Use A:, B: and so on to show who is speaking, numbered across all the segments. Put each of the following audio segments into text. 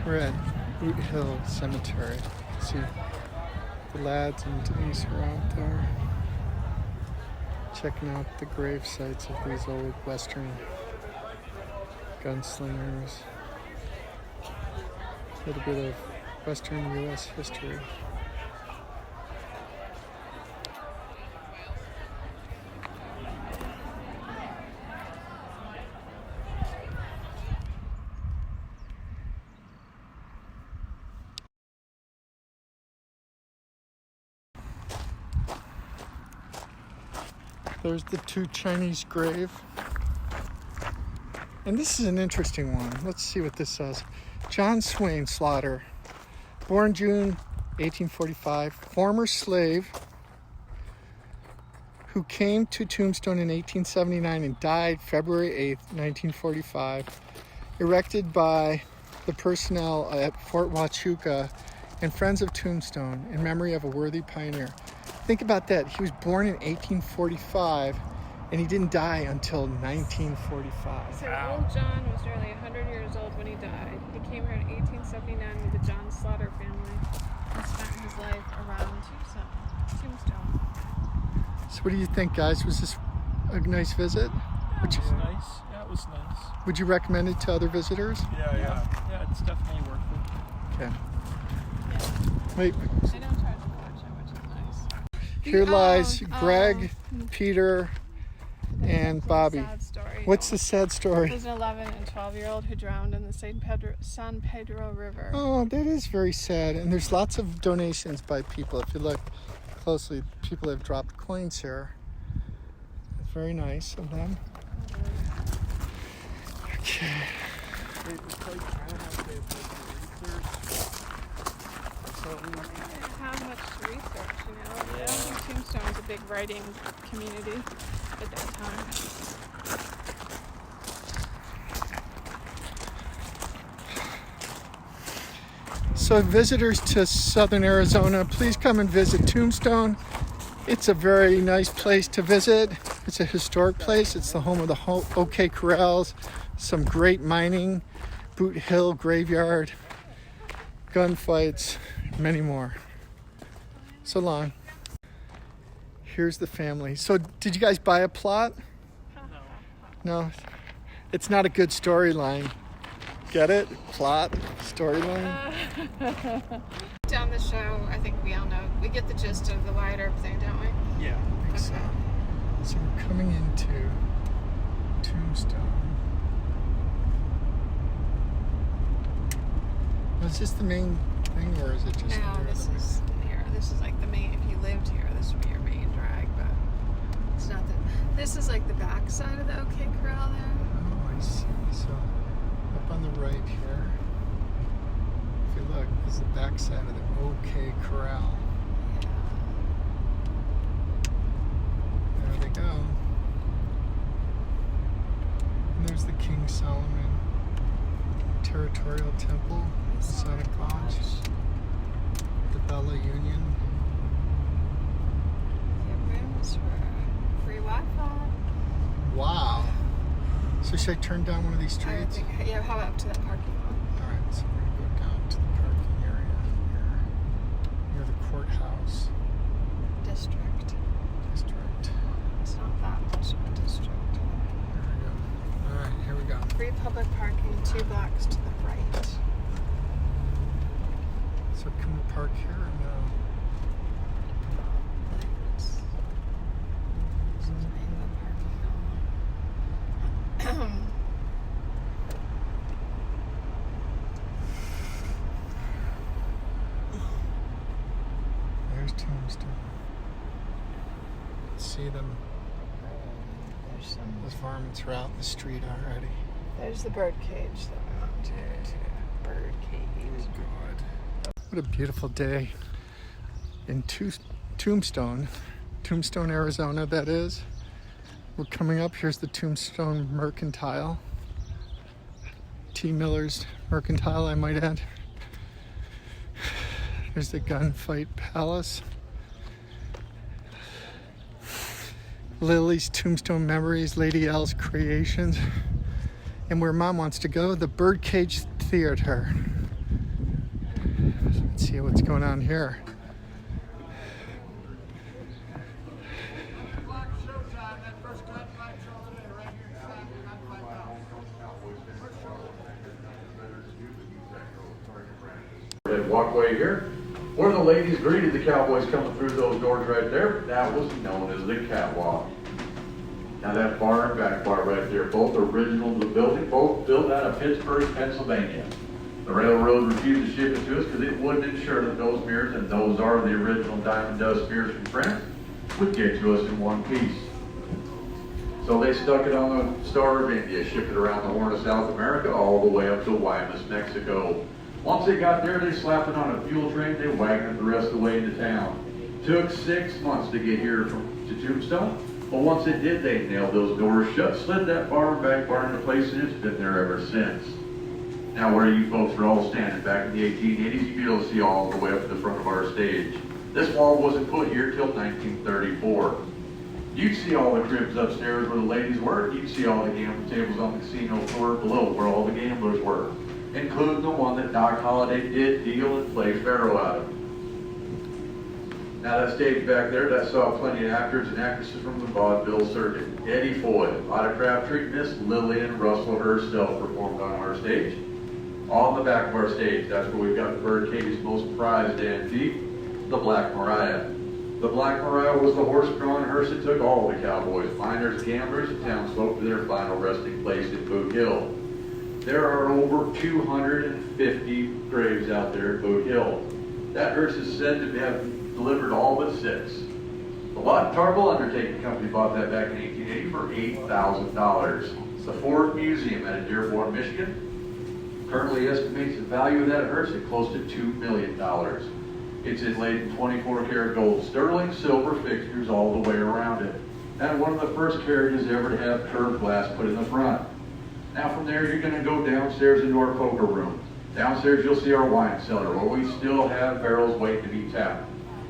A: We're at Boot Hill Cemetery. See, the lads and Denise are out there checking out the grave sites of these old Western gunslingers. A little bit of Western U.S. history. There's the two Chinese grave. And this is an interesting one. Let's see what this says. John Swain Slaughter, born June 1845, former slave who came to Tombstone in 1879 and died February 8th, 1945, erected by the personnel at Fort Huachuca and Friends of Tombstone in memory of a worthy pioneer. Think about that. He was born in 1845 and he didn't die until 1945.
B: So old John was nearly 100 years old when he died. He came here in 1879 with the John Slaughter family and spent his life around Tombstone.
A: So what do you think, guys? Was this a nice visit?
C: It was nice. Yeah, it was nice.
A: Would you recommend it to other visitors?
C: Yeah, it's definitely worth it.
A: Okay.
B: Yeah.
A: Wait.
B: I don't charge a fortune, which is nice.
A: Here lies Greg, Peter, and Bobby.
B: Sad story.
A: What's the sad story?
B: There's an 11 and 12-year-old who drowned in the San Pedro River.
A: Oh, that is very sad. And there's lots of donations by people. If you look closely, people have dropped coins here. It's very nice of them. Okay.
C: I don't
B: have much to research, you know. I don't think Tombstone was a big writing community at that time.
A: So visitors to southern Arizona, please come and visit Tombstone. It's a very nice place to visit. It's a historic place. It's the home of the OK Corrals, some great mining, Boot Hill Graveyard, gunfights, many more. So long. Here's the family. So did you guys buy a plot? No. It's not a good storyline. Get it? Plot? Storyline?
B: Down the show, I think we all know. We get the gist of the Wyatt Earp thing, don't we?
C: Yeah.
A: I think so. So we're coming into Tombstone. Is this the main thing, or is it just
B: No,
A: here?
B: this is here. This is like the main. If you lived here, this would be your main drag, but it's not that. This is like the back side of the OK Corral there.
A: Oh, I see. So up on the right here, if you look, this is the back side of the OK Corral. There they go. And there's the King Solomon Territorial Temple, Masonic Lodge, the Bella Union.
B: The rooms for free Wi-Fi.
A: Wow. So should I turn down one of these streets?
B: Yeah, how about up to that parking lot?
A: All right, so we're going to go down to the parking area here, near the courthouse
B: District.
A: district.
B: It's not that much of a district.
A: There we go. All right, here we go.
B: Free public parking 2 blocks to the right.
A: So can we park here or no?
B: This is main parking lot.
A: There's Tombstone. See them.
B: There's some.
A: Those varmints are out in the street already.
B: There's the bird cage that we went to. Bird cage.
A: God. What a beautiful day in Tombstone, Arizona, that is. We're coming up. Here's the Tombstone Mercantile. T. Miller's Mercantile, I might add. There's the Gunfight Palace. Lily's Tombstone Memories, Lady L's Creations. And where Mom wants to go, the Birdcage Theater. Let's see what's going on here.
D: That walkway here, where the ladies greeted the cowboys coming through those doors right there, that was known as the catwalk. Now that bar and back bar right there, both original to the building, both built out of Pittsburgh, Pennsylvania. The railroad refused to ship it to us because it wouldn't ensure that those mirrors, and those are the original diamond dust mirrors from France, would get to us in one piece. So they stuck it on the Star of India, shipped it around the Horn of South America, all the way up to Guaymas, Mexico. Once they got there, they slapped it on a fuel train, they wagoned it the rest of the way into town. Took 6 months to get here to Tombstone, but once it did, they nailed those doors shut, slid that bar and back bar into place, and it's been there ever since. Now where you folks were all standing back in the 1880s, you'd be able to see all the way up to the front of our stage. This wall wasn't put here till 1934. You'd see all the cribs upstairs where the ladies were. You'd see all the gambling tables on the casino floor below where all the gamblers were, including the one that Doc Holliday did deal and play Pharaoh out of. Now that stage back there, that saw plenty of actors and actresses from the vaudeville circuit. Eddie Foy, Lotta Crabtree, Miss Lillian Russell herself performed on our stage. On the back of our stage, that's where we've got the Birdcage's most prized antique, the Black Mariah. The Black Mariah was the horse-drawn hearse that took all the cowboys, miners, gamblers, and townsfolk to their final resting place in Boot Hill. There are over 250 graves out there at Boot Hill. That hearse is said to have delivered all but 6. The Lott Tarble Undertaking Company bought that back in 1880 for $8,000. The Ford Museum out of Dearborn, Michigan, currently estimates the value of that hearse at close to $2 million. It's inlaid in 24-karat gold sterling, silver fixtures all the way around it. And one of the first carriages ever to have curved glass put in the front. Now from there, you're going to go downstairs into our poker room. Downstairs, you'll see our wine cellar, where we still have barrels waiting to be tapped.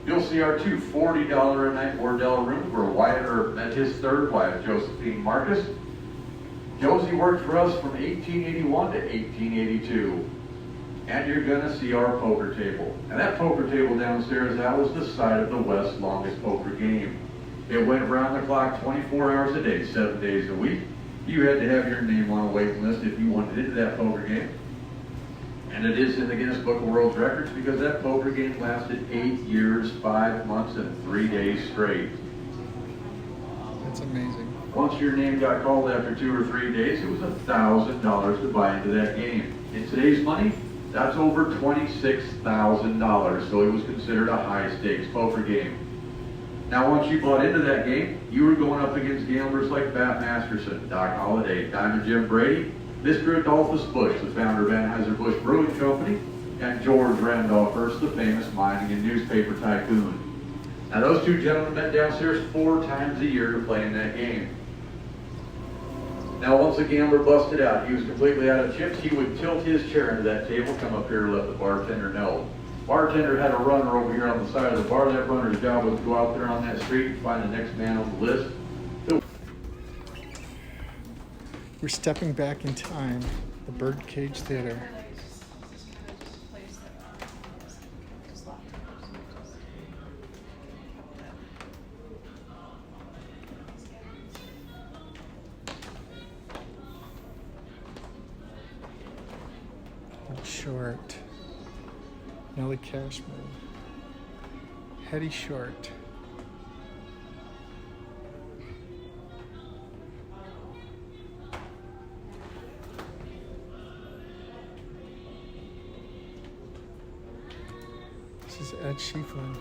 D: You'll see our two $40 a night Bordello rooms where Wyatt met his third wife, Josephine Marcus. Josie worked for us from 1881 to 1882. And you're going to see our poker table. And that poker table downstairs, that was the site of the West's longest poker game. It went around the clock 24 hours a day, 7 days a week. You had to have your name on a waiting list if you wanted into that poker game. And it is in the Guinness Book of World Records because that poker game lasted 8 years, 5 months, and 3 days straight.
A: That's amazing.
D: Once your name got called after 2 or 3 days, it was $1,000 to buy into that game. In today's money, that's over $26,000, so it was considered a high-stakes poker game. Now, once you bought into that game, you were going up against gamblers like Bat Masterson, Doc Holliday, Diamond Jim Brady, Mr. Adolphus Bush, the founder of Anheuser-Busch Brewing Company, and George Randolph Hearst, the famous mining and newspaper tycoon. Now, those two gentlemen met downstairs 4 times a year to play in that game. Now, once a gambler busted out, he was completely out of chips, he would tilt his chair into that table, come up here and let the bartender know. Bartender had a runner over here on the side of the bar. That runner's job was to go out there on that street and find the next man on the list.
A: We're stepping back in time. The Birdcage Theater. Short, Nellie Cashman, Hetty Short. This is Ed Schieffelin.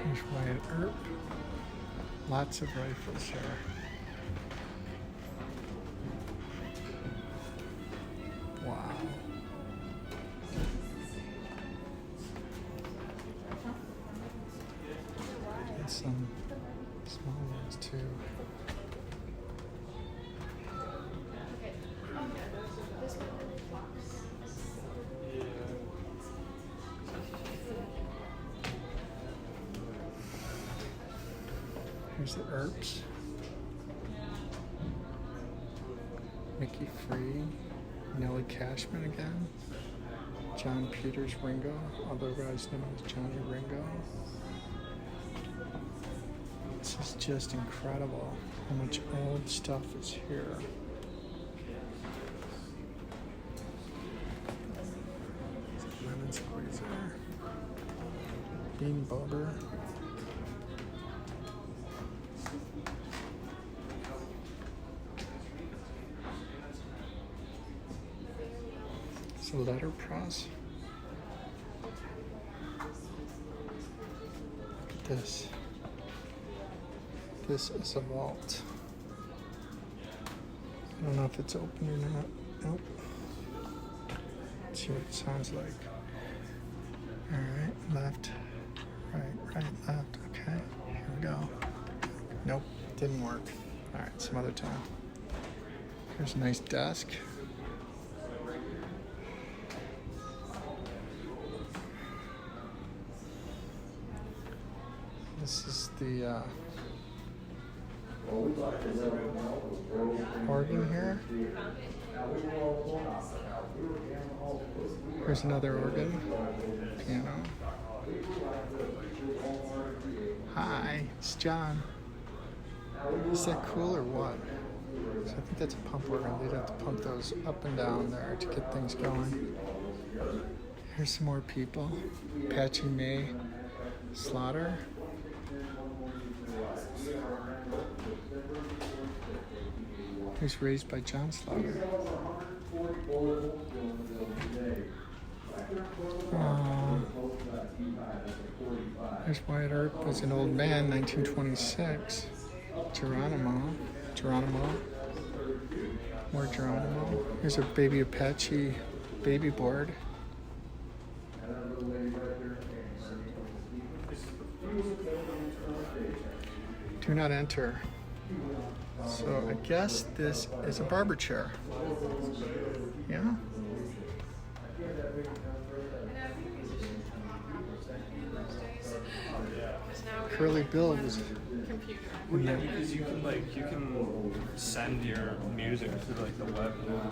A: Here's Wyatt Earp. Lots of rifles here. Wow. And some small ones too. Here's the Earps. Mickey Free. Nellie Cashman again. John Peters Ringo, otherwise known as Johnny Ringo. This is just incredible how much old stuff is here. Lemon squeezer. Bean bobber. It's a letter press. Look at this. This is a vault. I don't know if it's open or not. Nope. Let's see what it sounds like. All right, left, right, left. Okay, here we go. Nope, didn't work. All right, some other time. Here's a nice desk. This is the organ here. Here's another organ. Piano. Hi, it's John. Is that cool or what? So I think that's a pump organ. They'd have to pump those up and down there to get things going. Here's some more people. Apache May Slaughter. He was raised by John Slaughter. There's Wyatt Earp as an old man, 1926. Geronimo. More Geronimo. Here's a baby Apache baby board. Do not enter. So I guess this is a barber chair. Yeah? Curly Bill was
C: Well, yeah, because you can send your music through like the web now.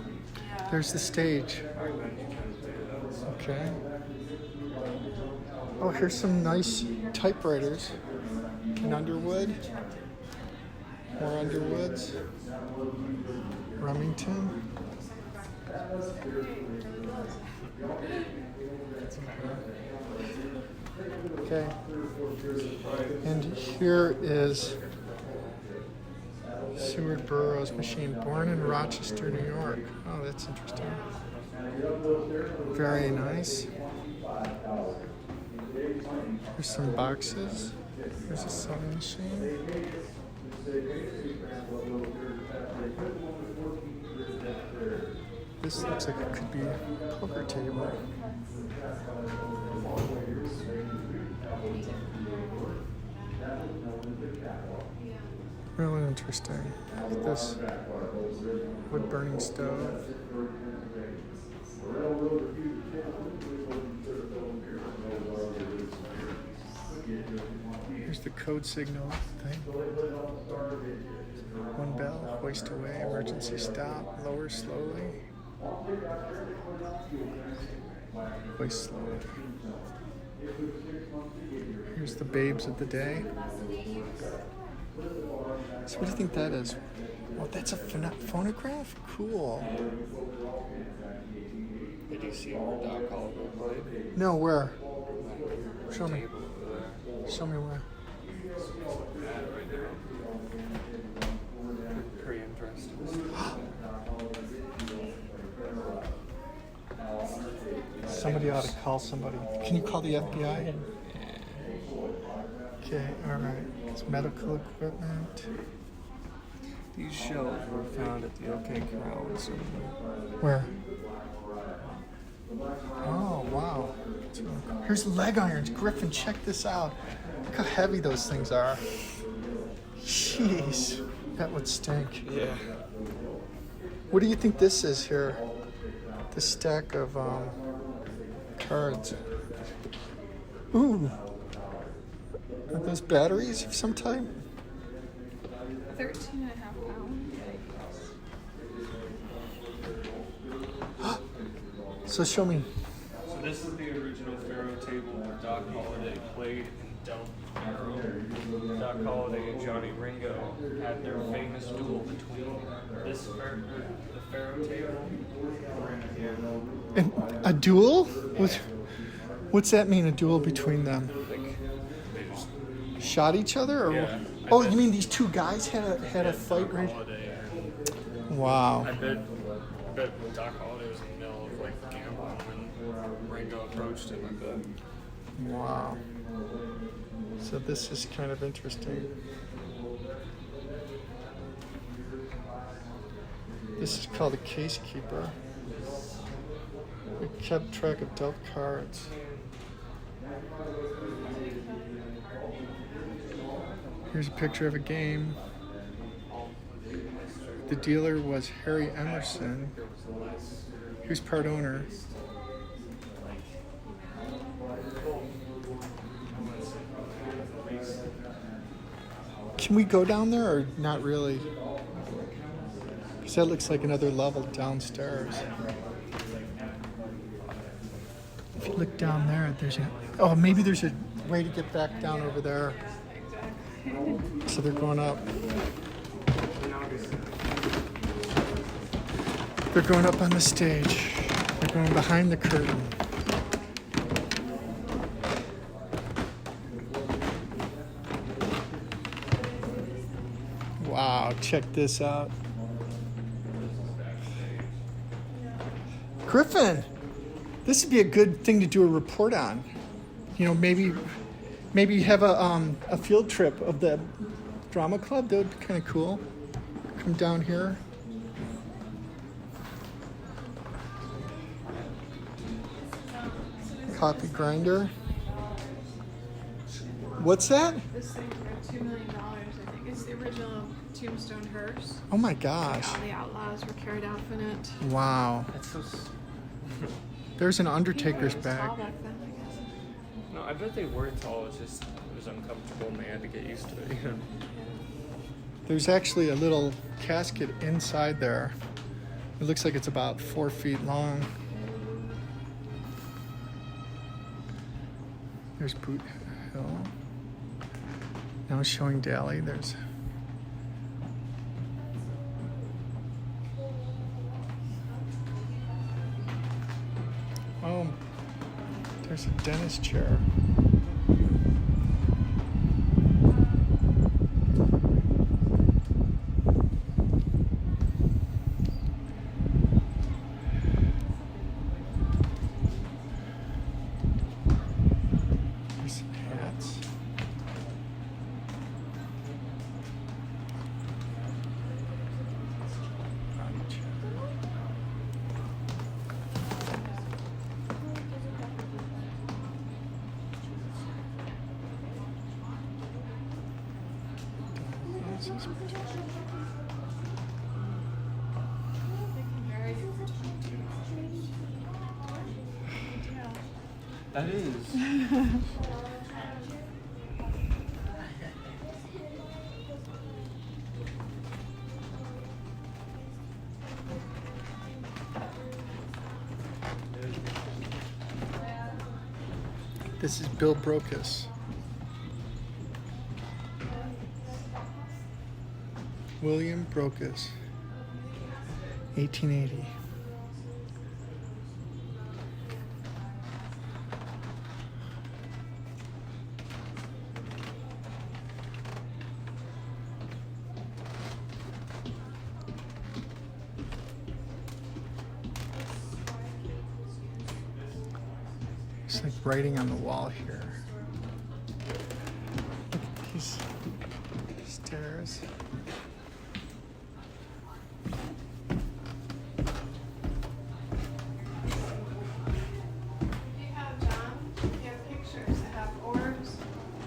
A: There's the stage. Okay. Oh, here's some nice typewriters in Underwood. More Underwoods. Remington. Okay. And here is Seward Burroughs machine, born in Rochester, New York. Oh, that's interesting. Very nice. Here's some boxes. Here's a sewing machine. This looks like it could be a poker table. Really interesting. Look at this wood burning stove. Here's the code signal thing. One bell, hoist away, emergency stop, lower slowly. Hoist slowly. Here's the babes of the day. So what do you think that is? Oh, that's a phonograph? Cool.
E: Did you see where Doc Oliver played?
A: No, where? Show me. Show me where.
E: Pretty interesting.
A: Somebody ought to call somebody. Can you call the FBI? Okay, all right. It's medical equipment.
E: These shelves were found at the OK Corral in Saloon.
A: Where? Oh, wow. Here's leg irons. Griffin, check this out. Look how heavy those things are. Jeez. That would stink.
E: Yeah.
A: What do you think this is here? This stack of cards. Ooh. Are those batteries of some type?
B: 13.5 pounds.
A: So show me.
C: So this is the original Pharaoh Table where Doc Holliday played and dealt. Doc Holliday and Johnny Ringo had their famous duel between the Pharaoh Table.
A: And a duel? What's that mean? A duel between them?
C: Like they just
A: Shot each other, or?
C: Yeah.
A: Oh, you mean these two guys had a fight,
C: Doc
A: right?
C: Holliday.
A: Wow.
C: I bet Doc Holliday was in the middle of like gambling when Ringo approached him. I bet.
A: Wow. So this is kind of interesting. This is called a case keeper. It kept track of dealt cards. Here's a picture of a game. The dealer was Harry Emerson. He was part owner. Can we go down there or not really? Because that looks like another level downstairs. If you look down there, maybe there's a way to get back down over there. So they're going up. They're going up on the stage. They're going behind the curtain. Wow, check this out. Griffin, this would be a good thing to do a report on. You know, maybe have a field trip of the drama club. That would be kind of cool. Come down here. Coffee grinder. What's that?
B: This thing for $2 million, I think. It's the original Tombstone hearse.
A: Oh my gosh.
B: All the outlaws were carried off in it.
A: Wow.
C: That's so.
A: There's an Undertaker's
B: It was
A: bag.
B: tall back then, I guess.
C: No, I bet they were tall. It's just it was uncomfortable, and they had to get used to it.
A: There's actually a little casket inside there. It looks like it's about 4 feet long. There's Boot Hill. Now it's showing Daly. There's there's a dentist chair. There's some hats.
C: That is.
A: This is Bill Brockus. William Brockus, 1880. It's like writing on the wall here. Look at these stairs.
B: You have, John, you have pictures that have orbs,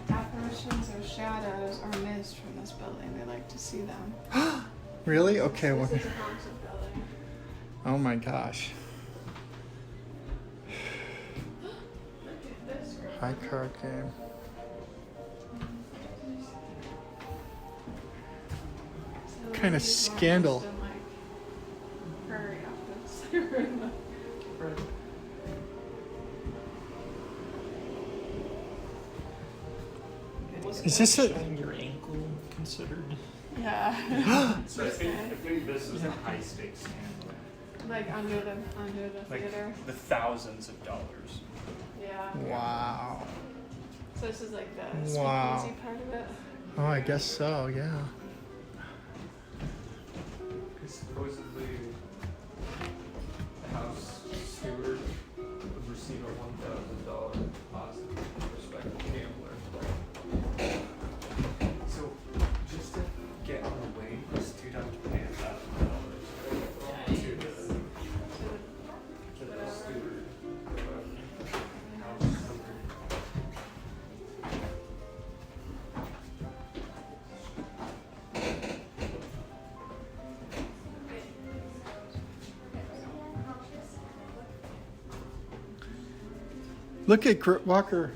B: apparitions, or shadows, or mist from this building. They like to see them.
A: Really? Okay. Well,
B: This is a haunted building.
A: oh my gosh.
B: Look at this.
A: High card game.
B: So
A: Kind of
B: these
A: scandal.
B: ones in, like, prairie outfits.
A: Is this a?
C: Showing your ankle considered?
B: Yeah.
C: So I think this is a high stakes gambling.
B: Like under the
C: Like
B: theater.
C: the thousands of dollars.
B: Yeah.
A: Wow.
B: So this is like the
A: Wow.
B: speakeasy part of it.
A: Oh, I guess so. Yeah.
C: Because supposedly the house steward would receive a $1,000 deposit from a prospective gambler. So just to get on the wing, this dude have to pay $1,000 to the steward. House steward.
A: Look at Walker.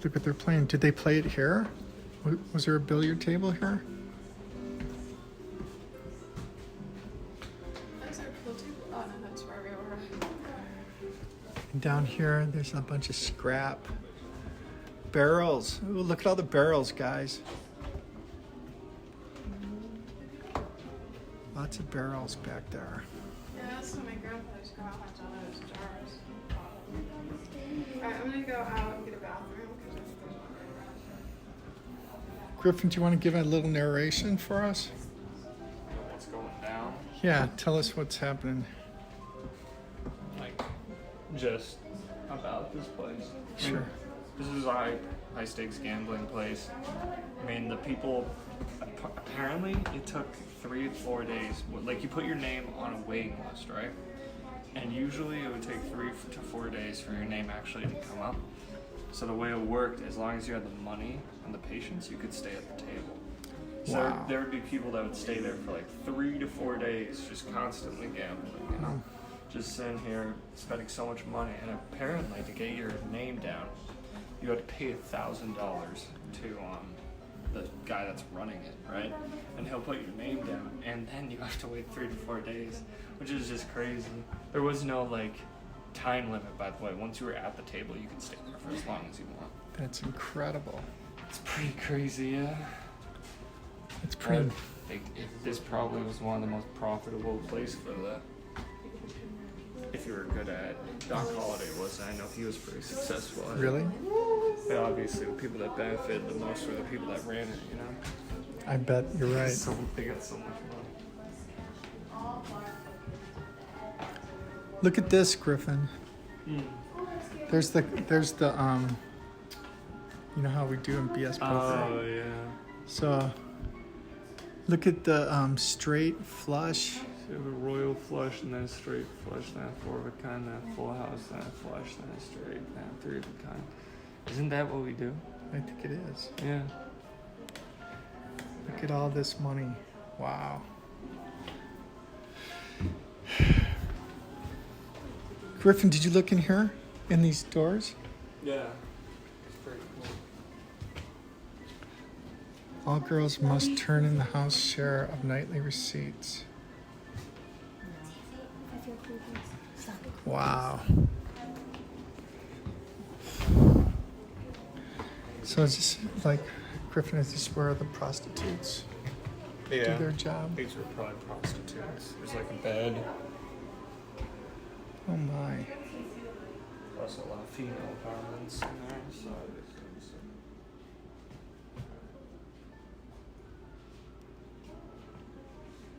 A: Look what they're playing. Did they play it here? Was there a billiard table here?
B: That's our pool table. Oh no, that's where we were.
A: And down here, there's a bunch of scrap. Barrels. Ooh, look at all the barrels, guys. Lots of barrels back there.
B: Yeah, that's what my grandfather's got a bunch of those jars. Alright, I'm gonna go out and get a bathroom because I think there's one right around.
A: Griffin, do you want to give a little narration for us?
C: What's going down?
A: Yeah, tell us what's happening.
C: Like, just about this place.
A: Sure.
C: This is a high stakes gambling place. I mean, the people, apparently it took 3 to 4 days. Like, you put your name on a waiting list, right? And usually it would take 3 to 4 days for your name actually to come up. So the way it worked, as long as you had the money and the patience, you could stay at the table. So
A: Wow.
C: there would be people that would stay there for like 3 to 4 days, just constantly gambling, you know? Just sitting here spending so much money. And apparently to get your name down, you had to pay $1,000 to the guy that's running it, right? And he'll put your name down, and then you have to wait 3 to 4 days, which is just crazy. There was no like time limit, by the way. Once you were at the table, you could stay there for as long as you want.
A: That's incredible.
C: It's pretty crazy, yeah.
A: It's pretty.
C: This probably was one of the most profitable places for that. If you were good at it. Doc Holliday was, I know he was pretty successful at it.
A: Really?
C: Yeah, obviously the people that benefited the most were the people that ran it, you know?
A: I bet you're right.
C: So they got so much money.
A: Look at this, Griffin. There's the you know how we do in BS poker.
C: Oh, yeah.
A: So look at the straight flush.
C: So you have a royal flush, and then a straight flush, then a 4 of a kind, then a full house, then a flush, then a straight, then a 3 of a kind. Isn't that what we do?
A: I think it is.
C: Yeah.
A: Look at all this money. Wow. Griffin, did you look in here? In these doors?
C: Yeah. It's pretty cool.
A: All girls must turn in the house share of nightly receipts. Wow. So is this like, Griffin, is this where the prostitutes do their job?
C: These were probably prostitutes. There's like a bed.
A: Oh my.
C: Plus a lot of female apartments in there, so it's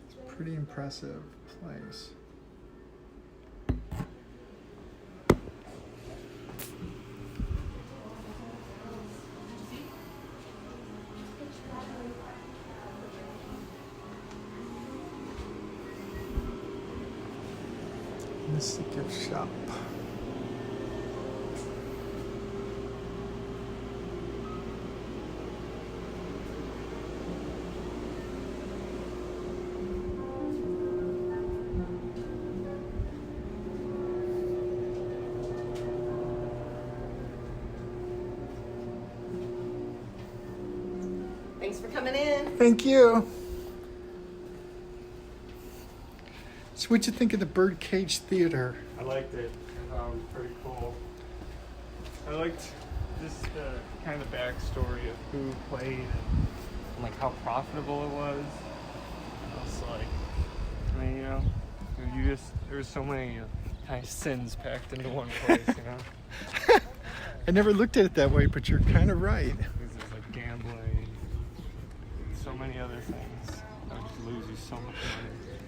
A: It's a pretty impressive place. This is the gift shop.
F: Thanks for coming in.
A: Thank you. So what'd you think of the Birdcage Theater?
C: I liked it. I thought was pretty cool. I liked just the kind of backstory of who played and like how profitable it was. It's like, I mean, you know, there was so many kind of sins packed into one place, you know.
A: I never looked at it that way, but you're kind of right.
C: Because there's like gambling, so many other things that would just lose you so much money.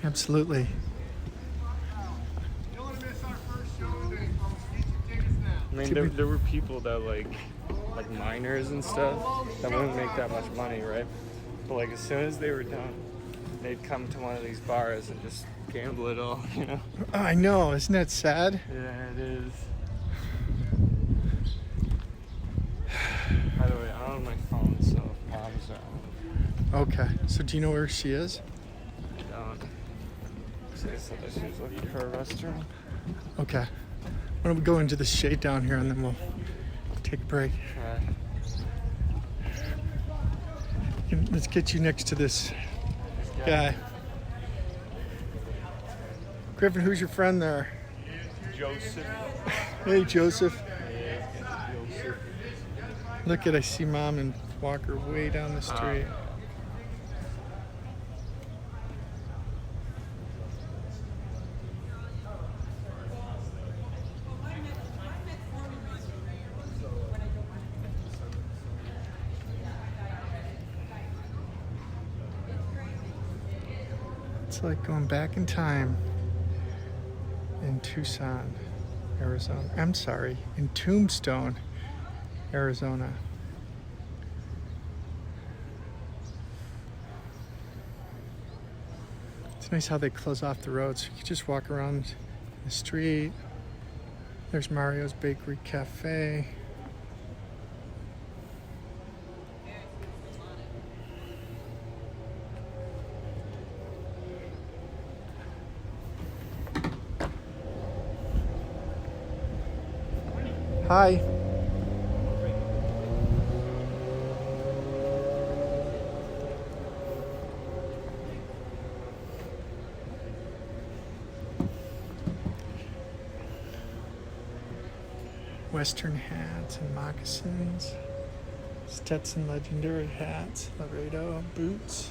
A: Absolutely.
C: I mean, there were people that like miners and stuff that wouldn't make that much money, right? But like as soon as they were done, they'd come to one of these bars and just gamble it all, you know?
A: Oh, I know, isn't that sad?
C: Yeah, it is. By the way, I'm on my phone, so mom's out.
A: Okay, so do you know where she is?
C: I don't. So they said that she was looking for a restroom.
A: Okay. Why don't we go into the shade down here and then we'll take a break. Let's get you next to this guy. Griffin, who's your friend there?
C: Joseph.
A: Hey, Joseph.
C: Yeah, Joseph.
A: Look I see Mom and Walker way down the street. It's like going back in time in Tucson, Arizona. I'm sorry, in Tombstone, Arizona. It's nice how they close off the road so you can just walk around the street. There's Mario's Bakery Cafe. Hi. Western hats and moccasins, Stetson legendary hats, Laredo boots.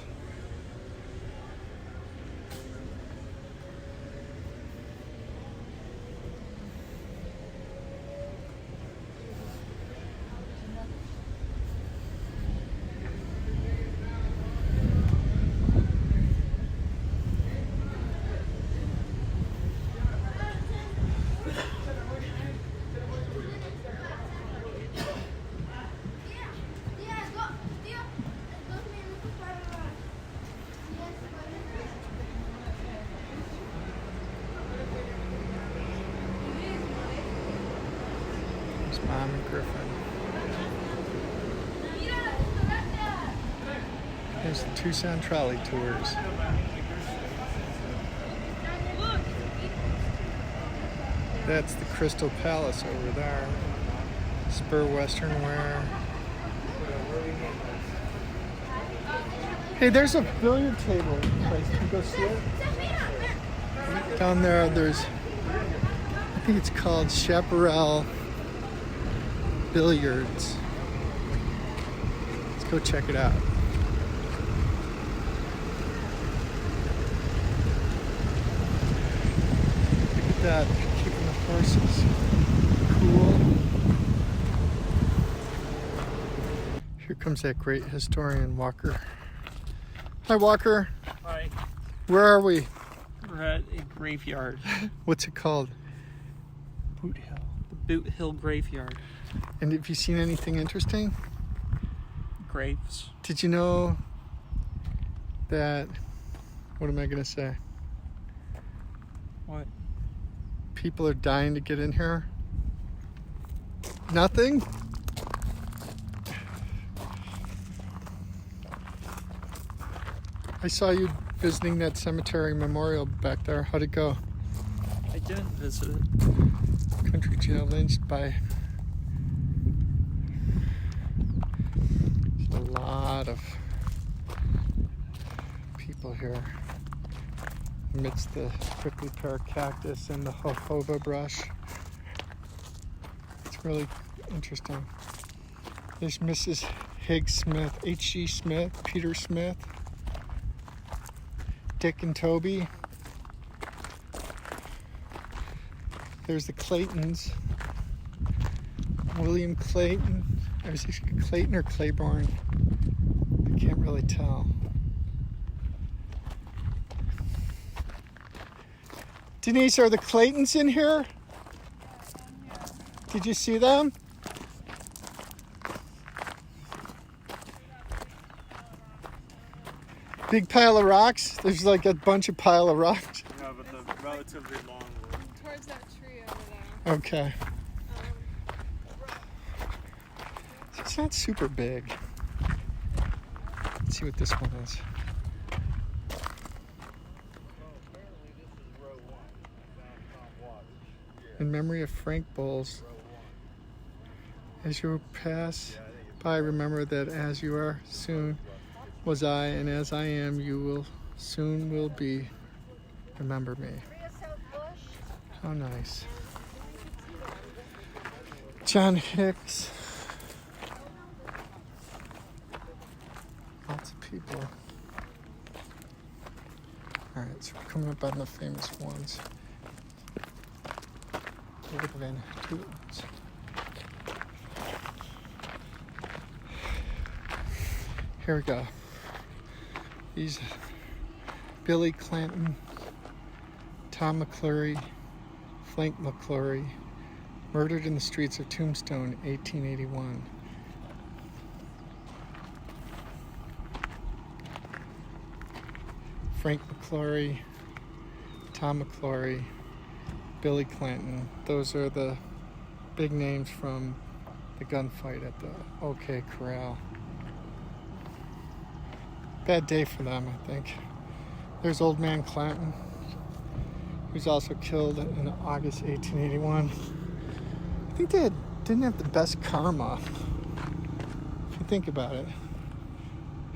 A: Mom and Griffin. There's the Tucson Trolley tours. That's the Crystal Palace over there. Spur Western Wear. Hey, there's a billiard table place. Can you go see it? Down there, there's, I think it's called Chaparral Billiards. Let's go check it out. Look at that, keeping the horses cool. Here comes that great historian, Walker. Hi, Walker.
C: Hi.
A: Where are we?
C: We're at a graveyard.
A: What's it called?
C: Boot Hill. The Boot Hill Graveyard.
A: And have you seen anything interesting?
C: Graves.
A: Did you know that, what am I going to say?
C: What?
A: People are dying to get in here? Nothing? I saw you visiting that cemetery memorial back there. How'd it go?
C: I didn't visit it.
A: Country jail lynched by a lot of people here. amidst the prickly pear cactus and the jojoba brush. It's really interesting. There's Mrs. Higgs Smith, H.G. Smith, Peter Smith, Dick and Toby. There's the Claytons. William Clayton. Is it Clayton or Claiborne? I can't really tell. Denise, are the Claytons in here? Did you see them? Big pile of rocks? There's like a bunch of pile of rocks.
C: Yeah, but the relatively long one.
B: Towards that tree over there.
A: Okay. It's not super big. Let's see what this one is. In memory of Frank Bowles. As you pass by, remember that as you are, soon was I, and as I am, you will soon will be. Remember me. How nice. John Hicks. Lots of people. Alright, so we're coming up on the famous ones. David Van Hootens. Here we go. These Billy Clanton, Tom McClure, Frank McClure, murdered in the streets of Tombstone, 1881. Frank McClure, Tom McClure, Billy Clanton. Those are the big names from the gunfight at the OK Corral. Bad day for them, I think. There's Old Man Clanton, who's also killed in August 1881. I think they didn't have the best karma, if you think about it.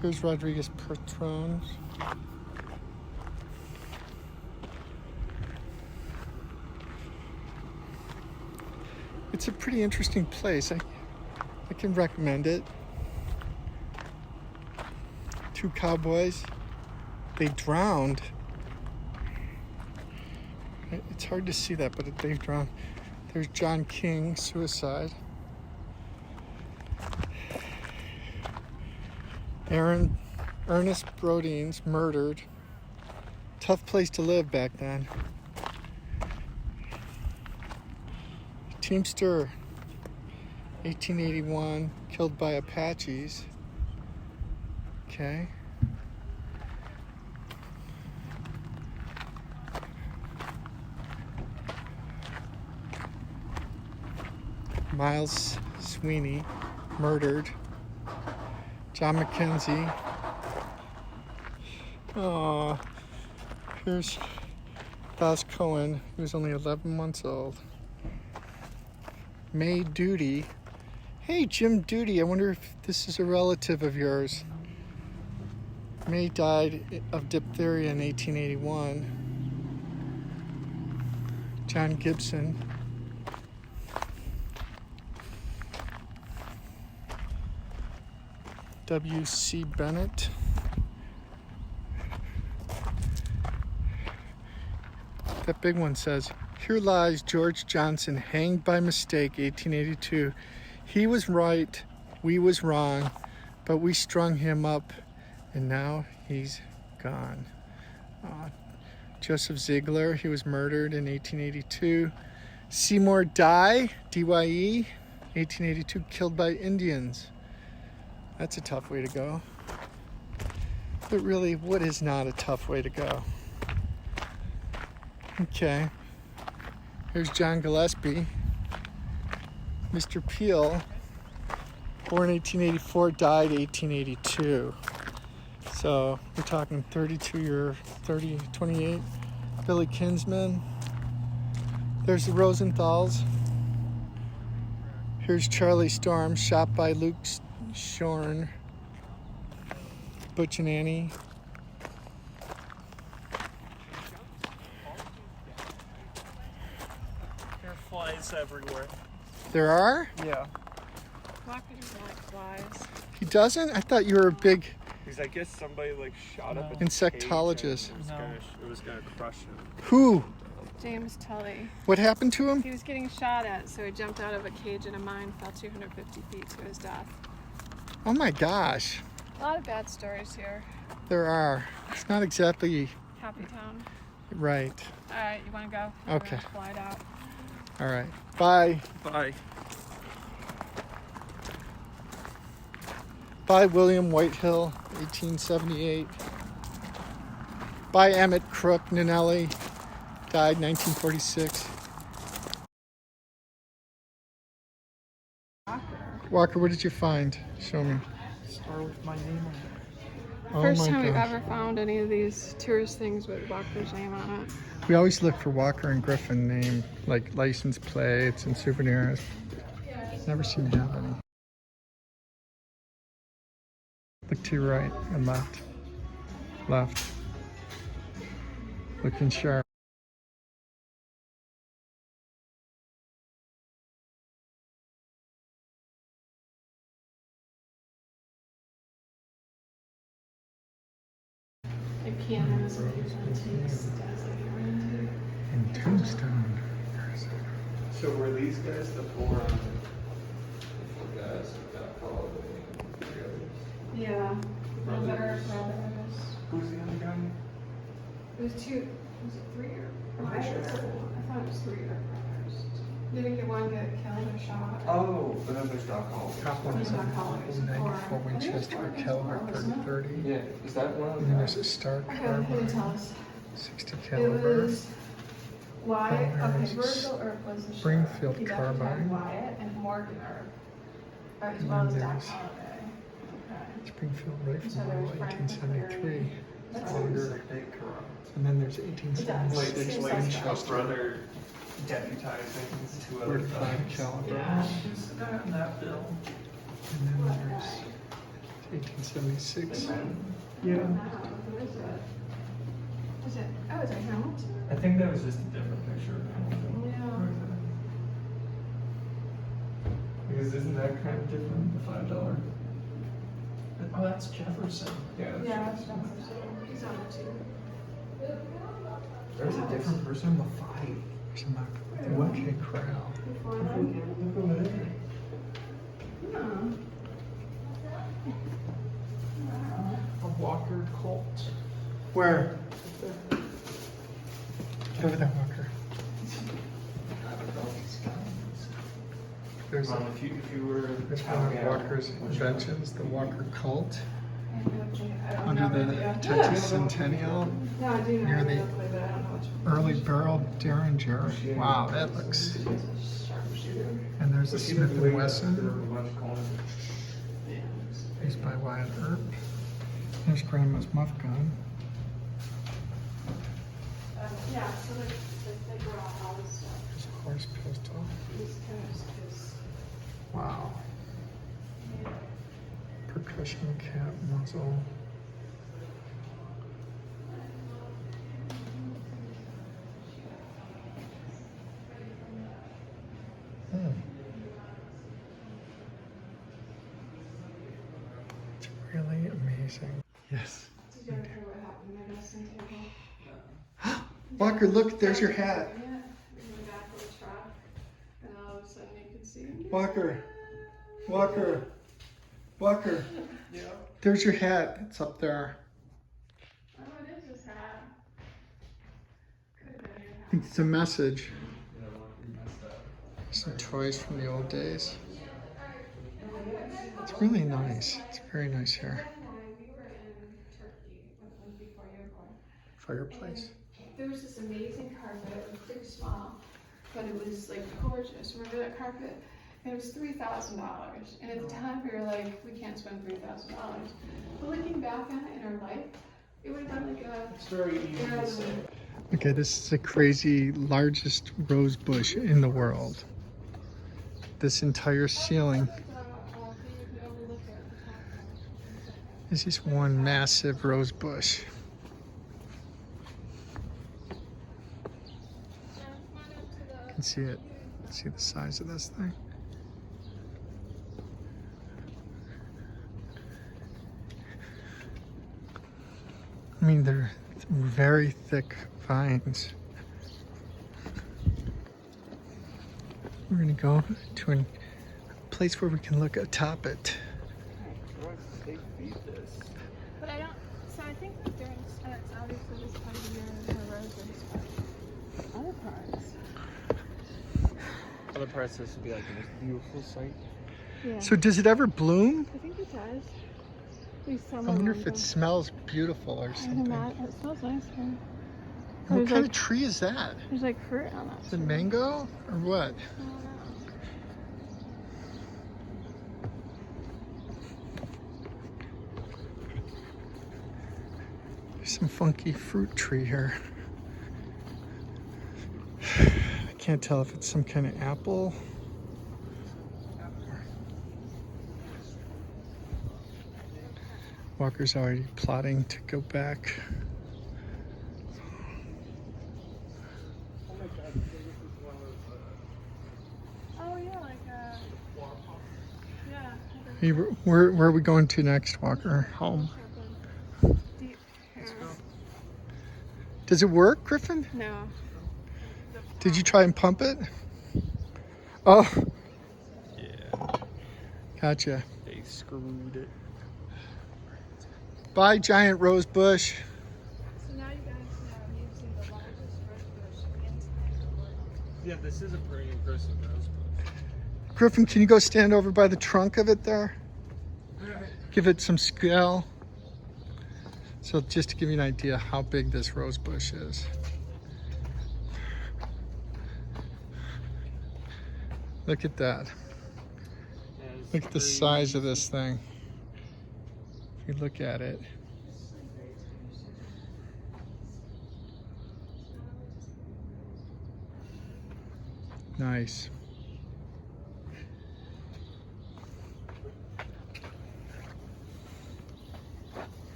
A: Here's Rodriguez Patron. It's a pretty interesting place. I can recommend it. Two cowboys. They drowned. It's hard to see that, but they've drowned. There's John King, suicide. Ernest Brodeen's murdered. Tough place to live back then. Teamster, 1881, killed by Apaches. Okay. Miles Sweeney, murdered. John McKenzie. Oh, here's Thos Cohen, who was only 11 months old. May Duty. Hey, Jim Duty, I wonder if this is a relative of yours. May died of diphtheria in 1881. John Gibson. W.C. Bennett. That big one says, "Here lies George Johnson, hanged by mistake, 1882. He was right, we was wrong, but we strung him up, and now he's gone." Joseph Ziegler, he was murdered in 1882. Seymour Dye, D-Y-E, 1882, killed by Indians. That's a tough way to go. But really, what is not a tough way to go? Okay. Here's John Gillespie. Mr. Peel, born 1884, died 1882. So we're talking 28. Billy Kinsman. There's the Rosenthals. Here's Charlie Storm, shot by Luke Shorn. Butch and Annie.
C: ants everywhere.
A: There are?
C: Yeah.
B: Walker doesn't like flies.
A: He doesn't? I thought you were a big
C: Because I guess somebody like shot up a
A: insectologist.
C: cage and it was gonna crush him.
A: Who?
B: James Tully.
A: What happened to him?
B: He was getting shot at, so he jumped out of a cage in a mine, fell 250 feet to his death.
A: Oh my gosh.
B: A lot of bad stories here.
A: There are. It's not exactly
B: Happy town.
A: right.
B: All right, you want to go?
A: Okay.
B: Fly out.
A: All right. Bye.
C: Bye.
A: By William Whitehill, 1878. By Emmett Crook Ninelli, died 1946. Walker, what did you find? Show me.
C: Start with my name on it.
A: Oh
B: First
A: my
B: time we've
A: gosh.
B: ever found any of these tourist things with Walker's name on it.
A: We always look for Walker and Griffin name, like license plates and souvenirs. Never seem to have any. Look to your right and left. Left. Looking sharp.
B: Like pianos and antiques,
A: In Tombstone.
C: So were these guys the four guys?
B: Yeah. Brother, brothers.
C: Who's the other guy?
B: It was two. Was it three or? I thought it was three or brothers. Didn't get one get killed or shot.
C: Oh, but then there's Doc Hall.
A: Top one is a 94 Winchester caliber 30.
C: Yeah, is that one of
A: And
C: the
A: then there's
C: guys?
A: a Stark
B: Okay, who
A: carbine,
B: did tell us?
A: 60
B: It
A: caliber.
B: was Wyatt.
A: Then
B: Okay,
A: there's
B: Virgil Earp was the
A: Springfield
B: sheriff. He definitely
A: carbine.
B: had Wyatt and Morgan Earp, as
A: And
B: well
A: then
B: as Doc
A: there's
B: Holliday. Okay.
A: Springfield rifle
B: So
A: model
B: there's Frank
A: 1873.
B: That's
A: Longer. And then there's 1876
B: Like
A: Winchester
C: brother deputizing his two other
A: 45
C: thugs.
A: caliber.
B: Yeah.
C: Who's the guy on that bill?
A: And then there's 1876.
C: Yeah.
B: Who is it? Is it? Oh, is it Hamilton?
C: I think that was just a different picture of Hamilton.
B: Yeah.
C: Because isn't that kind of different? The $5. Oh, that's Jefferson. Yeah. That's
B: Yeah,
C: Jefferson.
B: that's he's on it too.
C: There's a different person on the 5.
A: There's a map with the OK Corral.
B: Before
C: Look
B: Lincoln.
C: over there.
B: Oh.
C: A Walker Colt.
A: Where? Get over there, Walker.
C: I don't know these guys.
A: There's,
C: If you were
A: there's one of Walker's inventions, the Walker Cult,
B: I don't
A: under
B: know.
A: the
B: Yeah.
A: Texas Centennial.
B: No, I do know
A: near
B: where
A: the
B: they play, but I don't know which one.
A: Early barrel Derringer. Wow, that looks.
B: He's a sharpshooter.
A: And there's a Smith & Wesson,
B: Yeah.
A: used by Wyatt Earp. There's Grandma's muff gun.
B: Yeah, so they grow all this stuff.
A: There's a horse pistol.
B: These kind of is.
A: Wow. Percussion cap muzzle. Hmm. It's really amazing. Yes.
B: Did you ever hear what happened at my dressing table?
A: Walker, look, there's your hat.
B: In the back of the truck, and all of a sudden you can see.
A: Walker. Walker. Walker.
C: Yeah.
A: There's your hat. It's up there.
B: Oh, it is his hat. Could have been your
A: I
B: hat.
A: think it's a message. Some toys from the old days. It's really nice. It's very nice here.
B: We were in Turkey before you were born.
A: Fireplace.
B: There was this amazing carpet. It was pretty small, but it was like gorgeous. Remember that carpet? And it was $3,000. And at the time, we were like, we can't spend $3,000. But looking back on it in our life, it would have been like a.
C: It's very easy to say.
A: Okay, this is the crazy largest rose bush in the world. This entire ceiling is just one massive rose bush. You can see it See the size of this thing? I mean, they're very thick vines. We're gonna go to a place where we can look atop it.
E: They feed this.
B: But I don't, so I think that during, it's obviously this time of year, the roses, but other parts.
E: Other parts of this would be like this beautiful sight.
B: Yeah.
A: So does it ever bloom?
B: I think it does. At least some
A: I
B: of
A: wonder
B: them
A: if it
B: do.
A: smells beautiful or
B: I can
A: something.
B: imagine. It smells nice. Yeah.
A: What
B: There's
A: kind
B: like-
A: of tree is that?
B: There's like fruit on that.
A: Is it mango or what?
B: I don't know.
A: There's some funky fruit tree here. I can't tell if it's some kind of apple. Walker's already plotting to go back.
B: Oh yeah, like yeah.
A: Hey, where are we going to next, Walker? Home.
B: Deep hair.
A: Does it work, Griffin?
B: No.
A: Did you try and pump it? Oh,
E: Yeah.
A: gotcha.
E: They screwed it.
A: Bye, giant rose bush.
B: So now you guys know you've seen the largest rose bush in the world.
E: Yeah, this is a pretty impressive rose bush.
A: Griffin, can you go stand over by the trunk of it there? Give it some scale. So just to give you an idea how big this rose bush is. Look at that.
E: Yeah, it's
A: Look at the
E: pretty-
A: size of this thing. If you look at it. Nice.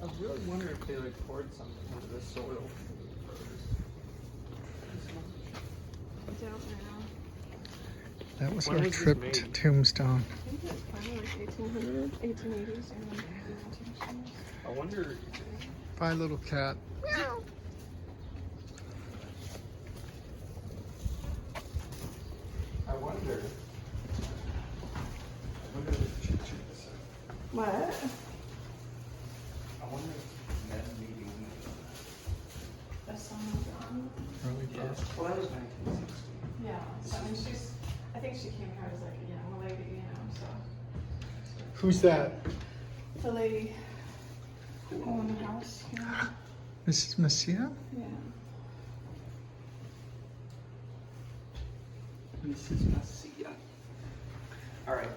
E: I really wonder if they like poured something into the soil first.
B: I don't know.
A: That was
E: When
A: our
E: was this
A: trip
E: made?
A: to Tombstone.
B: I think it's probably like 1880s or 1900s.
E: I wonder.
A: Bye, little cat.
E: I wonder.
B: What?
E: I wonder if that meeting.
B: The song was on.
A: Early
E: Yeah.
A: bird.
E: Well, that was 1960.
B: Yeah. So I mean, I think she came here as like a young lady, you know. So
A: Who's that?
B: the lady who owned the house, you know.
A: Mrs. Messia?
B: Yeah.
E: Mrs. Messia. All right.